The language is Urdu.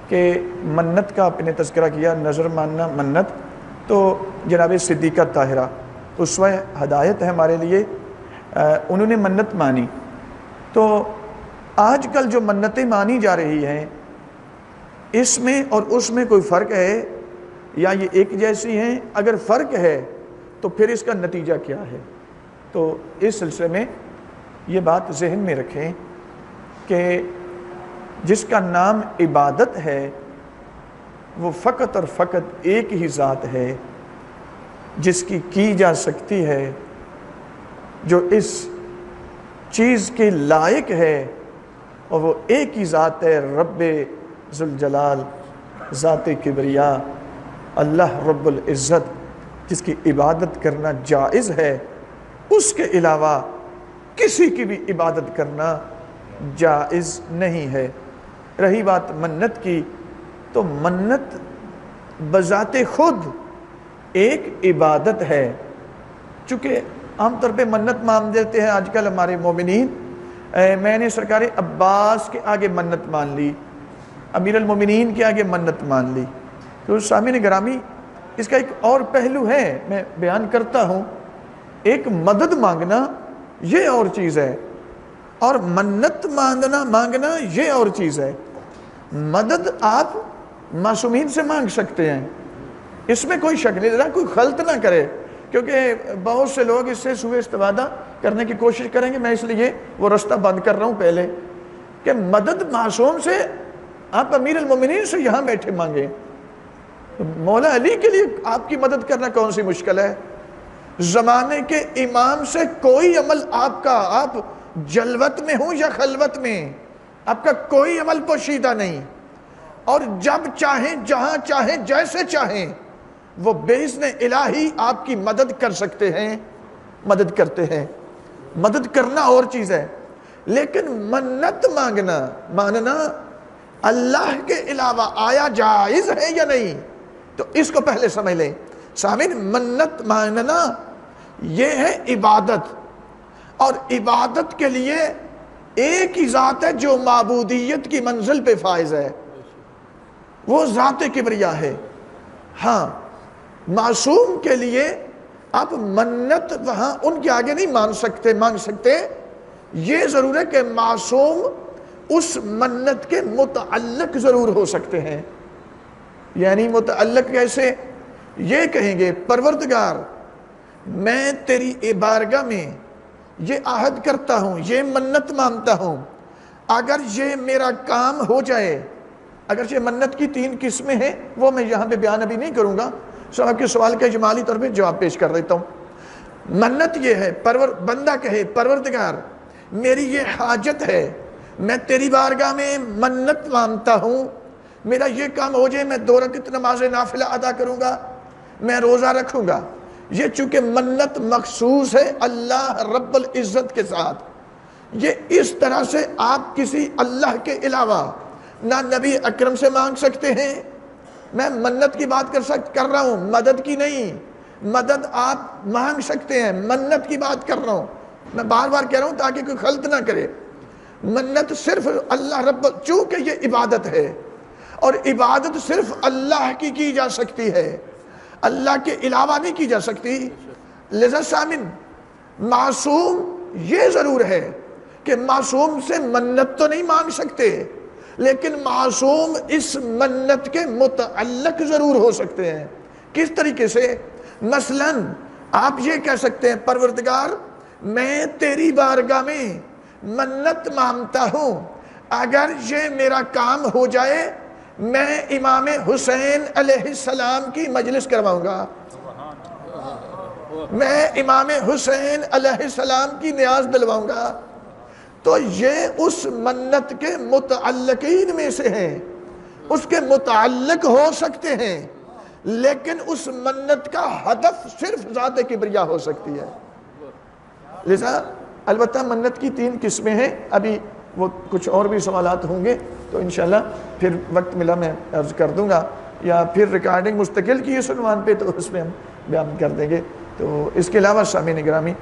کہ منت کا آپ نے تذکرہ کیا، نظر ماننا منت، تو جناب صدیقہ طاہرہ اسوہ ہدایت ہے ہمارے لیے، انہوں نے منت مانی۔ تو آج کل جو منتیں مانی جا رہی ہیں اس میں اور اس میں کوئی فرق ہے یا یہ ایک جیسی ہیں؟ اگر فرق ہے تو پھر اس کا نتیجہ کیا ہے؟ تو اس سلسلے میں یہ بات ذہن میں رکھیں کہ جس کا نام عبادت ہے وہ فقط اور فقط ایک ہی ذات ہے جس کی جا سکتی ہے، جو اس چیز کے لائق ہے، اور وہ ایک ہی ذات ہے، رب ذوالجلال، ذات کبریا، اللہ رب العزت، جس کی عبادت کرنا جائز ہے۔ اس کے علاوہ کسی کی بھی عبادت کرنا جائز نہیں ہے۔ رہی بات منت کی، تو منت بذات خود ایک عبادت ہے۔ چونکہ عام طور پہ منت مان دیتے ہیں آج کل ہمارے مومنین، میں نے سرکار عباس کے آگے منت مان لی، امیر المومنین کے آگے منت مان لی۔ تو سامعین گرامی، اس کا ایک اور پہلو ہے، میں بیان کرتا ہوں۔ ایک مدد مانگنا یہ اور چیز ہے، اور منت مانگنا یہ اور چیز ہے۔ مدد آپ معصومین سے مانگ سکتے ہیں، اس میں کوئی شک نہیں، ذرا کوئی غلط نہ کرے، کیونکہ بہت سے لوگ اس سے سوء استفادہ کرنے کی کوشش کریں گے۔ میں اس لیے وہ رستہ بند کر رہا ہوں پہلے کہ مدد معصوم سے آپ امیر المومنین سے یہاں بیٹھے مانگیں۔ مولا علی کے لیے آپ کی مدد کرنا کون سی مشکل ہے؟ زمانے کے امام سے کوئی عمل آپ جلوت میں ہوں یا خلوت میں، آپ کا کوئی عمل پوشیدہ نہیں، اور جب چاہیں، جہاں چاہیں، جیسے چاہیں، وہ باذن الہی آپ کی مدد کر سکتے ہیں، مدد کرتے ہیں۔ مدد کرنا اور چیز ہے، لیکن منت ماننا اللہ کے علاوہ آیا جائز ہے یا نہیں؟ تو اس کو پہلے سمجھ لیں سامعین۔ منت ماننا یہ ہے عبادت، اور عبادت کے لیے ایک ہی ذات ہے جو معبودیت کی منزل پہ فائز ہے، وہ ذات کبریا ہے۔ ہاں، معصوم کے لیے آپ منت وہاں ان کے آگے نہیں مانگ سکتے، یہ ضرور ہے کہ معصوم اس منت کے متعلق ضرور ہو سکتے ہیں۔ یعنی متعلق کیسے؟ یہ کہیں گے پروردگار میں تیری بارگاہ میں یہ عہد کرتا ہوں، یہ منت مانتا ہوں، اگر یہ میرا کام ہو جائے۔ اگرچہ منت کی 3 قسمیں ہیں، وہ میں یہاں پہ بیان ابھی نہیں کروں گا، سب آپ کے سوال کا اجمالی طور پہ جواب پیش کر دیتا ہوں۔ منت یہ ہے بندہ کہے پروردگار میری یہ حاجت ہے، میں تیری بارگاہ میں منت مانتا ہوں، میرا یہ کام ہو جائے، میں 2 رکعت نماز نافلہ ادا کروں گا، میں روزہ رکھوں گا۔ یہ چونکہ منت مخصوص ہے اللہ رب العزت کے ساتھ، یہ اس طرح سے آپ کسی اللہ کے علاوہ نہ نبی اکرم سے مانگ سکتے ہیں۔ میں منت کی بات کر رہا ہوں، مدد کی نہیں۔ مدد آپ مانگ سکتے ہیں، منت کی بات کر رہا ہوں، میں بار بار کہہ رہا ہوں تاکہ کوئی غلط نہ کرے۔ منت صرف اللہ چونکہ یہ عبادت ہے، اور عبادت صرف اللہ کی جا سکتی ہے، اللہ کے علاوہ نہیں کی جا سکتی۔ لذا سامن، معصوم یہ ضرور ہے کہ معصوم سے منت تو نہیں مانگ سکتے، لیکن معصوم اس منت کے متعلق ضرور ہو سکتے ہیں۔ کس طریقے سے؟ مثلا آپ یہ کہہ سکتے ہیں پروردگار میں تیری بارگاہ میں منت مانتا ہوں، اگر یہ میرا کام ہو جائے میں امام حسین علیہ السلام کی مجلس کرواؤں گا، میں امام حسین علیہ السلام کی نیاز دلواؤں گا۔ تو یہ اس منت کے متعلقین میں سے ہیں، اس کے متعلق ہو سکتے ہیں، لیکن اس منت کا ہدف صرف ذات کبریا ہو سکتی ہے۔ لذا البتہ منت کی 3 قسمیں ہیں، ابھی وہ کچھ اور بھی سوالات ہوں گے تو انشاءاللہ پھر وقت ملا میں عرض کر دوں گا، یا پھر ریکارڈنگ مستقل کی اس عنوان پہ تو اس میں ہم بیان کر دیں گے۔ تو اس کے علاوہ سامعین گرامی